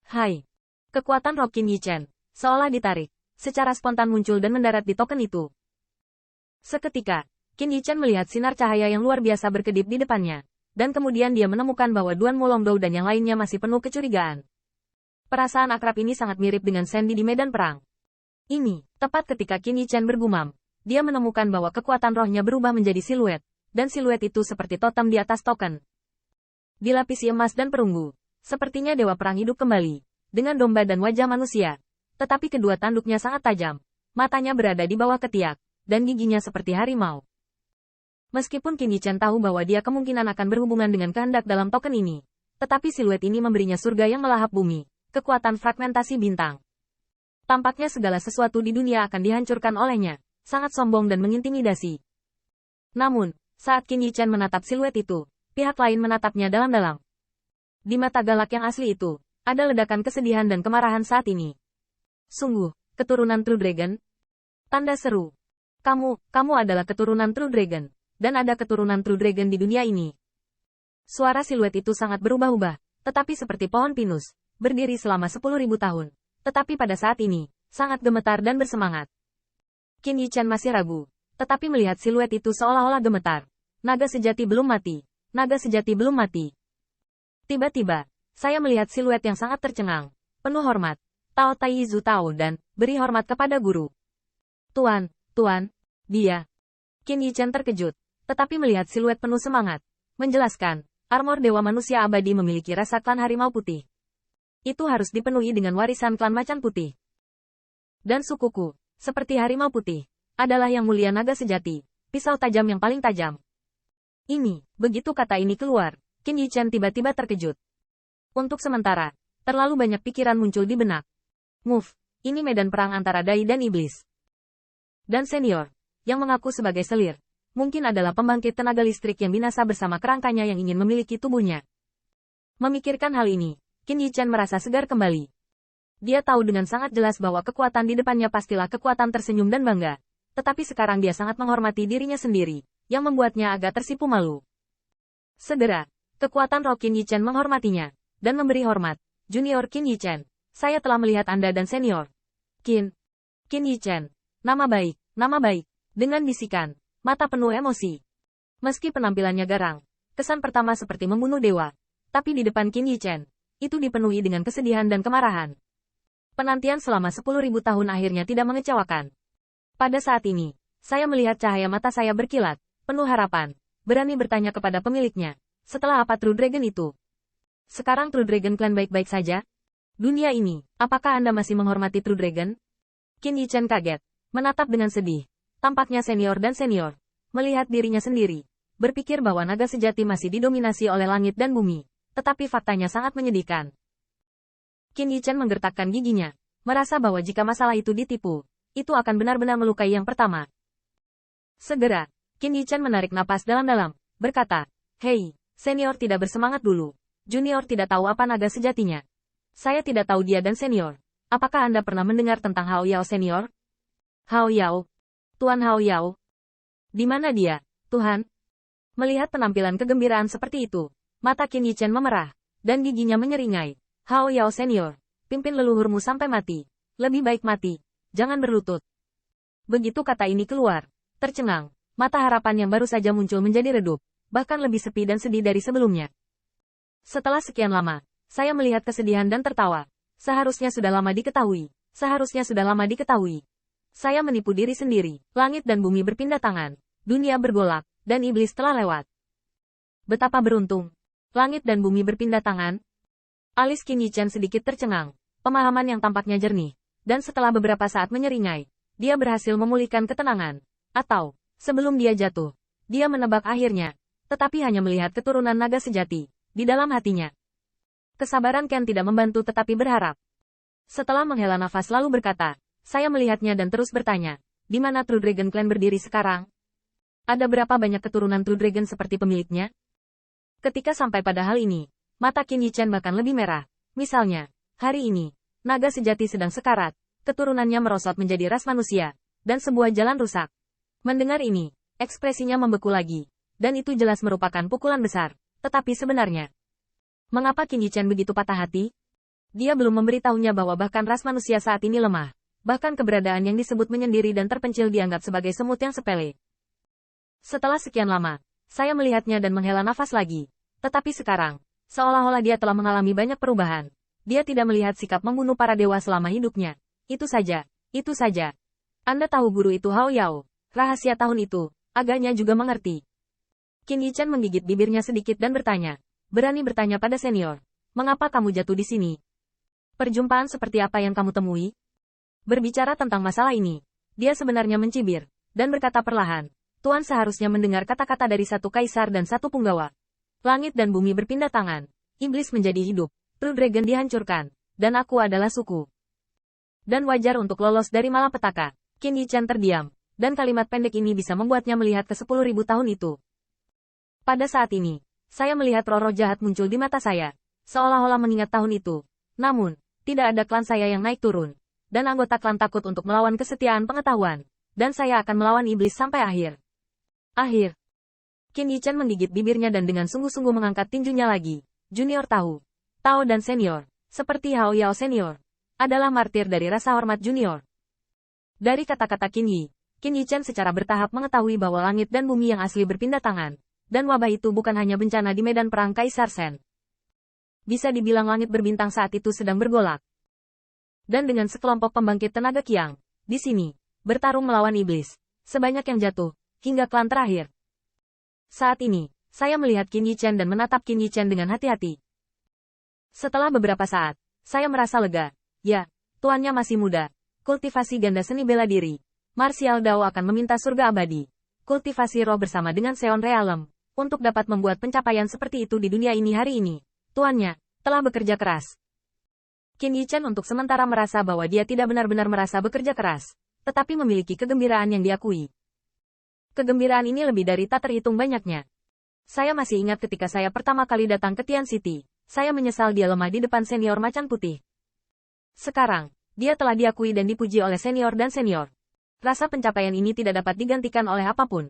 Hai. Kekuatan roh Qin Yichen, seolah ditarik, secara spontan muncul dan mendarat di token itu. Seketika, Qin Yichen melihat sinar cahaya yang luar biasa berkedip di depannya, dan kemudian dia menemukan bahwa Duan Molongdou dan yang lainnya masih penuh kecurigaan. Perasaan akrab ini sangat mirip dengan Sandy di medan perang. Ini, tepat ketika Qin Yichen bergumam, dia menemukan bahwa kekuatan rohnya berubah menjadi siluet, dan siluet itu seperti totem di atas token. Dilapisi emas dan perunggu, sepertinya dewa perang hidup kembali, dengan domba dan wajah manusia. Tetapi kedua tanduknya sangat tajam, matanya berada di bawah ketiak, dan giginya seperti harimau. Meskipun Qin Yichen tahu bahwa dia kemungkinan akan berhubungan dengan kehendak dalam token ini, tetapi siluet ini memberinya surga yang melahap bumi, kekuatan fragmentasi bintang. Tampaknya segala sesuatu di dunia akan dihancurkan olehnya, sangat sombong dan mengintimidasi. Namun, saat Qin Yichen menatap siluet itu, pihak lain menatapnya dalam-dalam. Di mata galak yang asli itu, ada ledakan kesedihan dan kemarahan saat ini. Sungguh, keturunan True Dragon? Tanda seru. Kamu adalah keturunan True Dragon, dan ada keturunan True Dragon di dunia ini. Suara siluet itu sangat berubah-ubah, tetapi seperti pohon pinus, berdiri selama 10.000 tahun. Tetapi pada saat ini, sangat gemetar dan bersemangat. Qin Yichen masih ragu, tetapi melihat siluet itu seolah-olah gemetar. Naga sejati belum mati. Naga sejati belum mati. Tiba-tiba, saya melihat siluet yang sangat tercengang. Penuh hormat. Tao Tai Zu Tao dan, beri hormat kepada guru. Tuan, dia. Qin Yichen terkejut, tetapi melihat siluet penuh semangat. Menjelaskan, armor dewa manusia abadi memiliki rasa klan harimau putih. Itu harus dipenuhi dengan warisan klan macan putih. Dan sukuku, seperti harimau putih, adalah yang mulia naga sejati, pisau tajam yang paling tajam. Ini, begitu kata ini keluar, Qin Yichen tiba-tiba terkejut. Untuk sementara, terlalu banyak pikiran muncul di benak. Move, ini medan perang antara Dai dan Iblis. Dan senior, yang mengaku sebagai selir, mungkin adalah pembangkit tenaga listrik yang binasa bersama kerangkanya yang ingin memiliki tubuhnya. Memikirkan hal ini, Qin Yichen merasa segar kembali. Dia tahu dengan sangat jelas bahwa kekuatan di depannya pastilah kekuatan tersenyum dan bangga. Tetapi sekarang dia sangat menghormati dirinya sendiri, yang membuatnya agak tersipu malu. Segera, kekuatan roh Qin Yichen menghormatinya, dan memberi hormat. Junior Qin Yichen, saya telah melihat Anda dan senior. Qin Yichen, nama baik, dengan bisikan, mata penuh emosi. Meski penampilannya garang, kesan pertama seperti membunuh dewa, tapi di depan Qin Yichen, itu dipenuhi dengan kesedihan dan kemarahan. Penantian selama 10.000 tahun akhirnya tidak mengecewakan. Pada saat ini, saya melihat cahaya mata saya berkilat, penuh harapan, berani bertanya kepada pemiliknya, setelah apa True Dragon itu? Sekarang True Dragon Clan baik-baik saja? Dunia ini, apakah Anda masih menghormati True Dragon? Qin Yichen kaget, menatap dengan sedih. Tampaknya senior dan senior, melihat dirinya sendiri, berpikir bahwa naga sejati masih didominasi oleh langit dan bumi, tetapi faktanya sangat menyedihkan. Qin Yichen menggertakkan giginya, merasa bahwa jika masalah itu ditipu, itu akan benar-benar melukai yang pertama. Segera, Qin Yichen menarik napas dalam-dalam, berkata, "Hei, senior tidak bersemangat dulu. Junior tidak tahu apa naga sejatinya. Saya tidak tahu dia dan senior. Apakah Anda pernah mendengar tentang Hao Yao senior?" "Hao Yao? Tuan Hao Yao? Di mana dia, Tuhan?" Melihat penampilan kegembiraan seperti itu, mata Qin Yichen memerah, dan giginya menyeringai. "Hao Yao senior, pimpin leluhurmu sampai mati. Lebih baik mati. Jangan berlutut." Begitu kata ini keluar, tercengang, mata harapan yang baru saja muncul menjadi redup, bahkan lebih sepi dan sedih dari sebelumnya. Setelah sekian lama, saya melihat kesedihan dan tertawa. Seharusnya sudah lama diketahui. Saya menipu diri sendiri, langit dan bumi berpindah tangan, dunia bergolak, dan iblis telah lewat. Betapa beruntung. Langit dan bumi berpindah tangan. Alis Qin Yichen sedikit tercengang, pemahaman yang tampaknya jernih, dan setelah beberapa saat menyeringai, dia berhasil memulihkan ketenangan. Atau, sebelum dia jatuh, dia menebak akhirnya, tetapi hanya melihat keturunan naga sejati di dalam hatinya. Kesabaran Ken tidak membantu tetapi berharap. Setelah menghela nafas lalu berkata, "Saya melihatnya dan terus bertanya, di mana True Dragon Clan berdiri sekarang? Ada berapa banyak keturunan True Dragon seperti pemiliknya?" Ketika sampai pada hal ini, mata Qin Yichen bahkan lebih merah. Misalnya, hari ini, naga sejati sedang sekarat, keturunannya merosot menjadi ras manusia, dan sebuah jalan rusak. Mendengar ini, ekspresinya membeku lagi, dan itu jelas merupakan pukulan besar. Tetapi sebenarnya, mengapa Qin Yichen begitu patah hati? Dia belum memberitahunya bahwa bahkan ras manusia saat ini lemah. Bahkan keberadaan yang disebut menyendiri dan terpencil dianggap sebagai semut yang sepele. Setelah sekian lama, saya melihatnya dan menghela nafas lagi. Tetapi sekarang, seolah-olah dia telah mengalami banyak perubahan. Dia tidak melihat sikap membunuh para dewa selama hidupnya. Itu saja, itu saja. Anda tahu guru itu Hao Yao. Rahasia tahun itu, agaknya juga mengerti. Qin Yichan menggigit bibirnya sedikit dan bertanya. Berani bertanya pada senior. Mengapa kamu jatuh di sini? Perjumpaan seperti apa yang kamu temui? Berbicara tentang masalah ini, dia sebenarnya mencibir, dan berkata perlahan. Tuan seharusnya mendengar kata-kata dari satu kaisar dan satu punggawa. Langit dan bumi berpindah tangan. Iblis menjadi hidup. True Dragon dihancurkan. Dan aku adalah suku. Dan wajar untuk lolos dari malapetaka. Qin Yichan terdiam. Dan kalimat pendek ini bisa membuatnya melihat ke 10.000 tahun itu. Pada saat ini, saya melihat roh-roh jahat muncul di mata saya. Seolah-olah mengingat tahun itu. Namun, tidak ada klan saya yang naik turun. Dan anggota klan takut untuk melawan kesetiaan pengetahuan. Dan saya akan melawan iblis sampai akhir. Akhir. Qin Yichan menggigit bibirnya dan dengan sungguh-sungguh mengangkat tinjunya lagi. Junior tahu. Tao dan senior, seperti Hao Yao senior, adalah martir dari rasa hormat junior. Dari kata-kata Qin Yichan secara bertahap mengetahui bahwa langit dan bumi yang asli berpindah tangan. Dan wabah itu bukan hanya bencana di medan perang Kaisar Shen. Bisa dibilang langit berbintang saat itu sedang bergolak. Dan dengan sekelompok pembangkit tenaga Qiang, di sini, bertarung melawan iblis, sebanyak yang jatuh, hingga klan terakhir. Saat ini, saya melihat Qin Yichan dan menatap Qin Yichan dengan hati-hati. Setelah beberapa saat, saya merasa lega. Ya, tuannya masih muda. Kultivasi ganda seni bela diri. Martial Dao akan meminta surga abadi. Kultivasi roh bersama dengan Seon Realem, untuk dapat membuat pencapaian seperti itu di dunia ini hari ini. Tuannya, telah bekerja keras. Qin Yichan untuk sementara merasa bahwa dia tidak benar-benar merasa bekerja keras, tetapi memiliki kegembiraan yang diakui. Kegembiraan ini lebih dari tak terhitung banyaknya. Saya masih ingat ketika saya pertama kali datang ke Tian City, saya menyesal dia lemah di depan senior macan putih. Sekarang, dia telah diakui dan dipuji oleh senior dan senior. Rasa pencapaian ini tidak dapat digantikan oleh apapun.